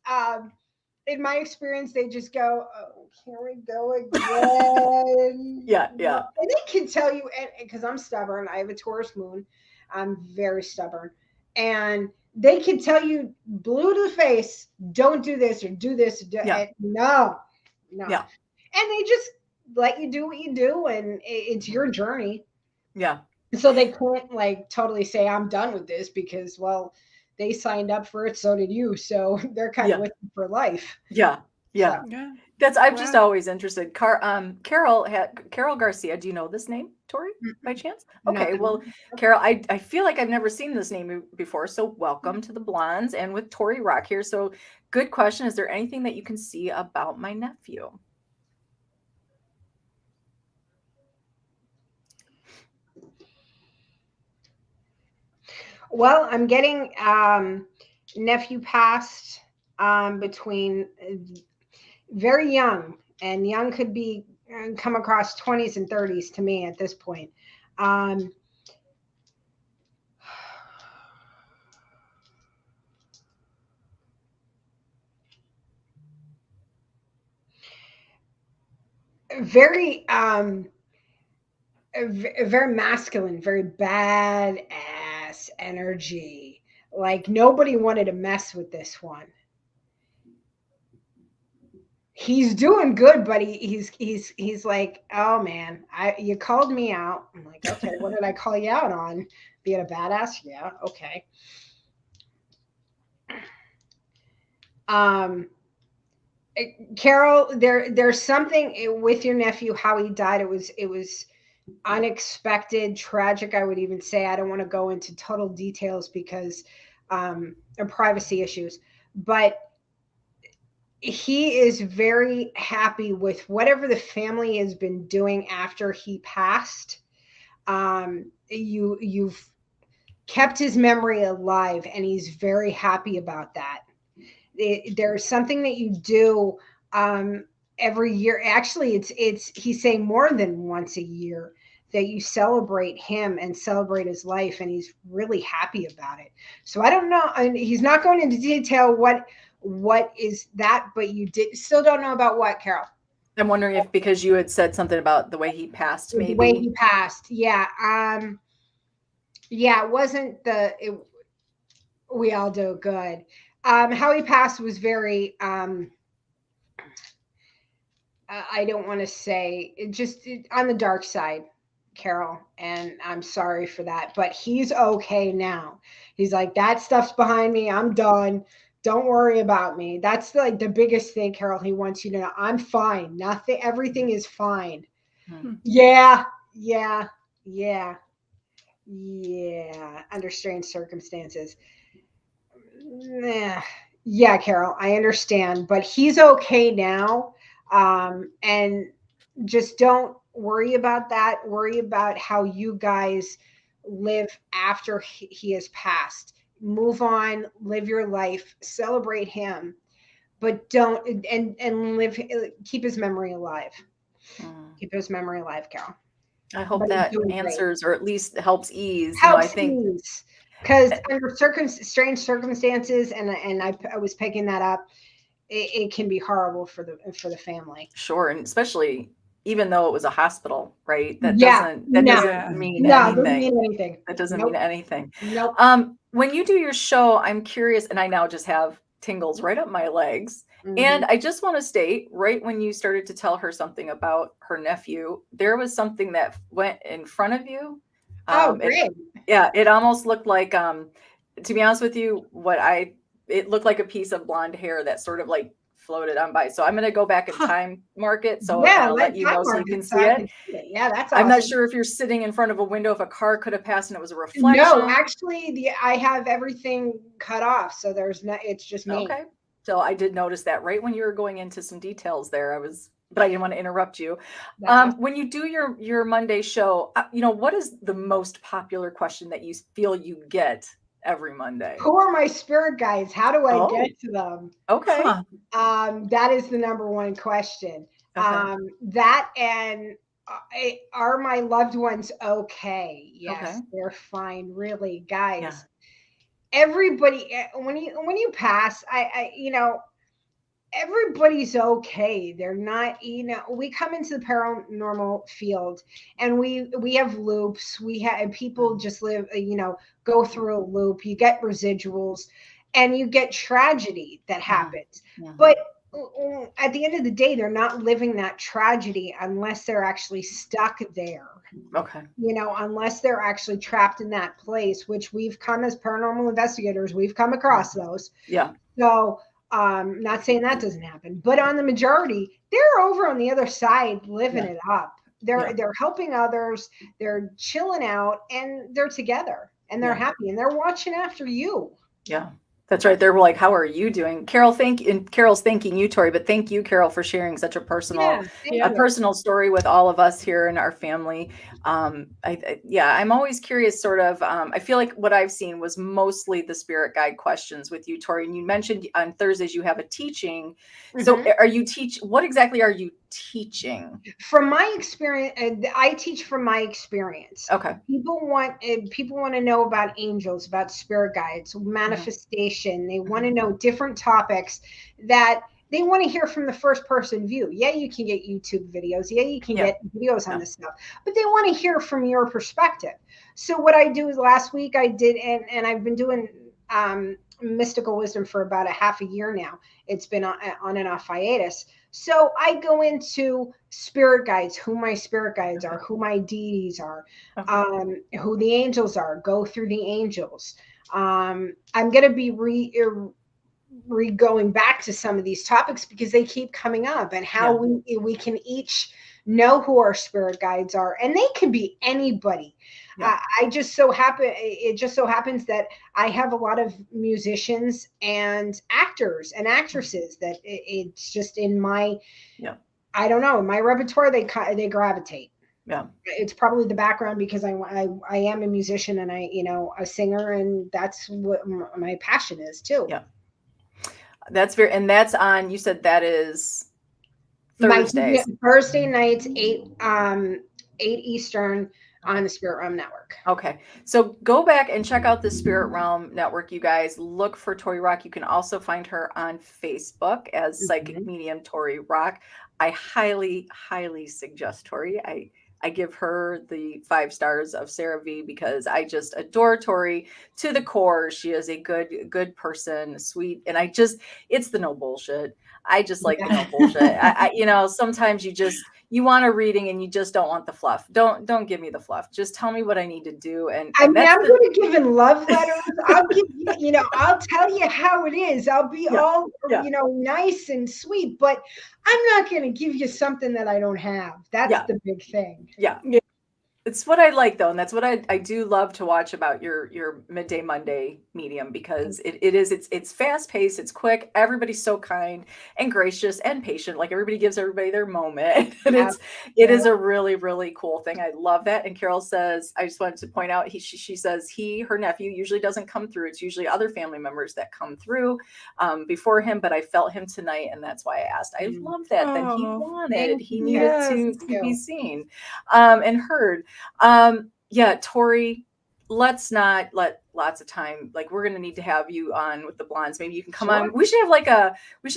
in my experience, they just go, oh, here we go again. Yeah. And they can tell you, because I'm stubborn, I have a Taurus moon. I'm very stubborn. And they can tell you blue to the face, don't do this or do this. No. Yeah. And they just let you do what you do, and it's your journey. Yeah. So they can't like totally say I'm done with this because, well, they signed up for it, so did you. So they're kind of with you for life. Yeah. Yeah. I'm just always interested. Carol Garcia. Do you know this name, Tori, by chance? Okay, well, Carol, I feel like I've never seen this name before. So welcome to the Blondes and with Tori Rock here. So good question. Is there anything that you can see about my nephew? Well, I'm getting nephew passed between very young, and young could be come across 20s and 30s to me at this point. Very very masculine, very badass energy. Like nobody wanted to mess with this one. He's doing good, but he's like, oh man, you called me out. I'm like, okay, what did I call you out on? Being a badass? Yeah, okay. Carol, there's something with your nephew, how he died. It was unexpected, tragic, I would even say. I don't want to go into total details because of privacy issues, but he is very happy with whatever the family has been doing after he passed. You've kept his memory alive, and he's very happy about that. There's something that you do every year. Actually, it's he's saying more than once a year that you celebrate him and celebrate his life, and he's really happy about it. So I don't know, and he's not going into detail what is that, but you still don't know about what, Carol? I'm wondering if because you had said something about the way he passed, maybe. The way he passed, yeah. Yeah, it wasn't we all do good. How he passed was very I don't want to say on the dark side, Carol, and I'm sorry for that, but he's okay now. He's like, that stuff's behind me. I'm done. Don't worry about me. That's like the biggest thing, Carol. He wants you to know I'm fine. Nothing, everything is fine. Yeah. Under strange circumstances. Yeah, Carol, I understand, but he's okay now. And just don't worry about that. Worry about how you guys live after he has passed. Move on, live your life, celebrate him, but don't and live, keep his memory alive. Keep his memory alive, Carol. I hope that answers or at least helps ease. I think because under strange circumstances, and I was picking that up, it can be horrible for the family. Sure, and especially even though it was a hospital, right? That doesn't mean anything. That doesn't mean anything. Nope. When you do your show, I'm curious, and I now just have tingles right up my legs. Mm-hmm. And I just want to state, right when you started to tell her something about her nephew, there was something that went in front of you. Great. It almost looked like, to be honest with you, it looked like a piece of blonde hair that sort of like floated on by. So I'm going to go back and time mark it. So I'll let you know so you can see it. Yeah, that's awesome. I'm not sure if you're sitting in front of a window, if a car could have passed and it was a reflection. No, actually, I have everything cut off. So it's just me. Okay. So I did notice that right when you were going into some details there, but I didn't want to interrupt you. Awesome. When you do your Monday show, what is the most popular question that you feel you get every Monday? Who are my spirit guides? How do I get to them? Okay. That is the number one question. Okay. That and are my loved ones okay? Yes, they're fine. Really, guys. Yeah. Everybody, when you pass, everybody's okay. They're not, we come into the paranormal field and we have loops. We have people just live, go through a loop. You get residuals and you get tragedy that happens. Yeah. But at the end of the day, they're not living that tragedy unless they're actually stuck there. Okay. Unless they're actually trapped in that place, which we've come as paranormal investigators, we've come across those. Yeah. So not saying that doesn't happen, but on the majority, they're over on the other side living it up. They're helping others, they're chilling out, and they're together and they're happy and they're watching after you. Yeah. That's right. They're like, how are you doing? Carol's thanking you, Tori, but thank you, Carol, for sharing such a personal story with all of us here in our family. I'm always curious, sort of, I feel like what I've seen was mostly the spirit guide questions with you, Tori. And you mentioned on Thursdays you have a teaching. Mm-hmm. So what exactly are you teaching? From my experience, I teach from my experience. Okay. People want to know about angels, about spirit guides, manifestation. Mm-hmm. They want to know different topics that they want to hear from the first person view. Yeah, you can get YouTube videos. Yeah, you can get videos on this stuff, but they want to hear from your perspective. So what I do is last week I did, and I've been doing mystical wisdom for about a half a year now. It's been on and off hiatus. So I go into spirit guides, who my spirit guides are, who my deities are, who the angels are, go through the angels. I'm going to be going back to some of these topics because they keep coming up, and how we can each know who our spirit guides are, and they can be anybody. Yeah. It just so happens that I have a lot of musicians and actors and actresses that it's just in my, I don't know, in my repertoire, they gravitate. Yeah. It's probably the background because I am a musician and a singer, and that's what my passion is too. Yeah. And that's on, you said that is Thursdays. Thursday nights, 8 Eastern on the Spirit Realm Network. Okay. So go back and check out the Spirit Realm Network, you guys. Look for Tori Rock. You can also find her on Facebook as Psychic Medium Tori Rock. I highly, highly suggest Tori. I give her the 5 stars of Sarah V because I just adore Tori to the core. She is a good person, sweet. And it's the no bullshit. I just like the no bullshit. Sometimes you want a reading and you just don't want the fluff. Don't give me the fluff. Just tell me what I need to do. And I'm good at giving love letters. I'll give I'll tell you how it is. I'll be all nice and sweet, but I'm not going to give you something that I don't have. That's the big thing. Yeah. It's what I like though, and that's what I do love to watch about your Midday Monday medium, because it's fast paced, it's quick, everybody's so kind and gracious and patient. Like everybody gives everybody their moment. And it is a really, really cool thing. I love that. And Carol says, I just wanted to point out, she says her nephew usually doesn't come through. It's usually other family members that come through before him, but I felt him tonight, and that's why I asked. I love that he needed to be seen and heard. Tori, let's not let lots of time, like we're going to need to have you on with the blondes. Maybe you can come on. We should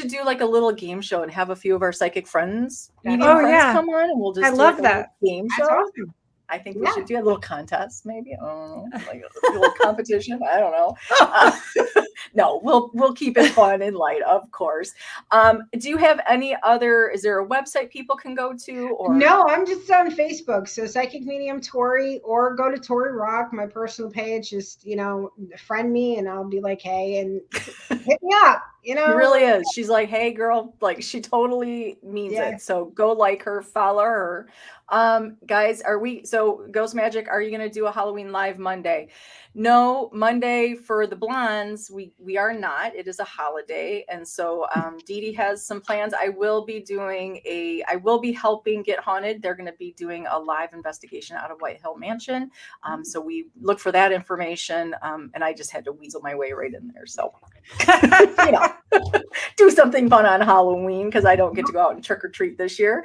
do like a little game show and have a few of our psychic friends, friends come on, and we'll just love that game show. Awesome. I think we should do a little contest, maybe. I don't know, like a little competition. I don't know. No, we'll keep it fun and light, of course. Do you have is there a website people can go to? Or no, I'm just on Facebook. So Psychic Medium Tori, or go to Tori Rock, my personal page. Just friend me, and I'll be like, hey, and hit me up. It really is. She's like, hey, girl, like she totally means it. So go like her, follow her. Guys, Ghost Magic, are you going to do a Halloween live Monday? No, Monday for the blondes, we are not. It is a holiday. And so Dee Dee has some plans. I will be helping Get Haunted. They're going to be doing a live investigation out of White Hill Mansion. So we look for that information. And I just had to weasel my way right in there. So, do something fun on Halloween, because I don't get to go out and trick or treat this year.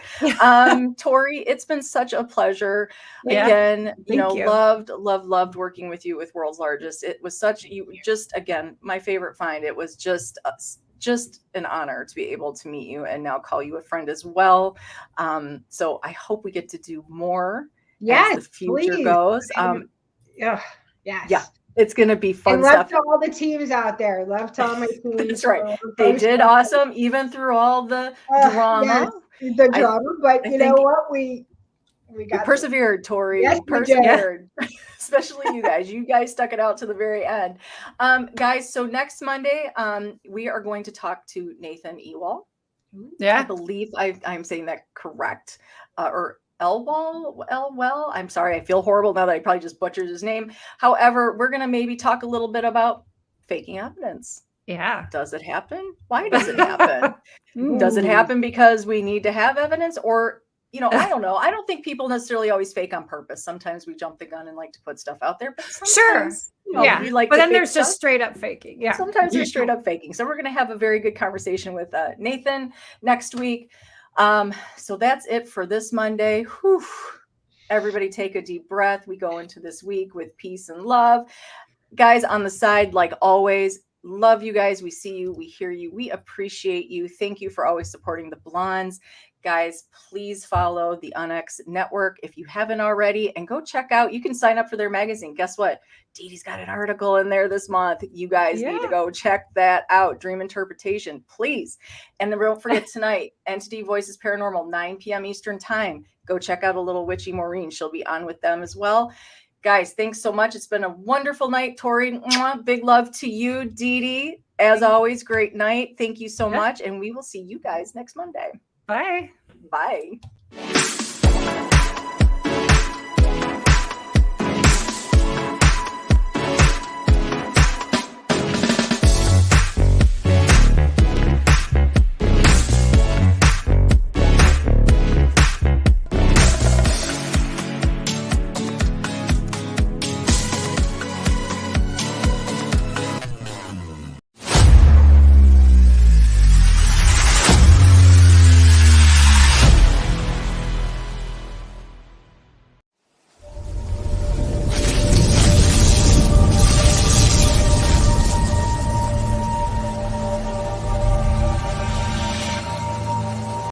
Tori, it's been such a pleasure. Again, loved working with you with World's Largest. It was again, my favorite find. It was just an honor to be able to meet you and now call you a friend as well. So I hope we get to do more as the future goes. Yes. It's going to be fun and stuff. Love to all the teams out there. Love to all my teams. That's right. They did awesome, even through all the drama. Yes, the drama, but you know what? We persevered, Tori. Yes, persevered. Especially you guys. You guys stuck it out to the very end. Guys, so next Monday, we are going to talk to Nathan Ewell. Yeah. I believe I'm saying that correct. Or Elwell. I'm sorry. I feel horrible now that I probably just butchered his name. However, we're going to maybe talk a little bit about faking evidence. Yeah. Does it happen? Why does it happen? Does it happen because we need to have evidence? Or, I don't know. I don't think people necessarily always fake on purpose. Sometimes we jump the gun and like to put stuff out there. But sometimes, we like but to then there's stuff. just straight up faking. Yeah. Sometimes there's straight up faking. So we're going to have a very good conversation with Nathan next week. So that's it for this Monday. Whew. Everybody take a deep breath. We go into this week with peace and love. Guys on the side, like always, love you guys. We see you. We hear you. We appreciate you. Thank you for always supporting the Blondes. Guys, please follow the Onyx Network if you haven't already, and go check out. You can sign up for their magazine. Guess what? Dee Dee's got an article in there this month. You guys need to go check that out. Dream Interpretation, please. And then don't forget tonight, Entity Voices Paranormal, 9 p.m. Eastern Time. Go check out a little witchy Maureen. She'll be on with them as well. Guys, thanks so much. It's been a wonderful night, Tori. Big love to you, Dee Dee. As always, great night. Thank you so much. And we will see you guys next Monday. Bye. Bye.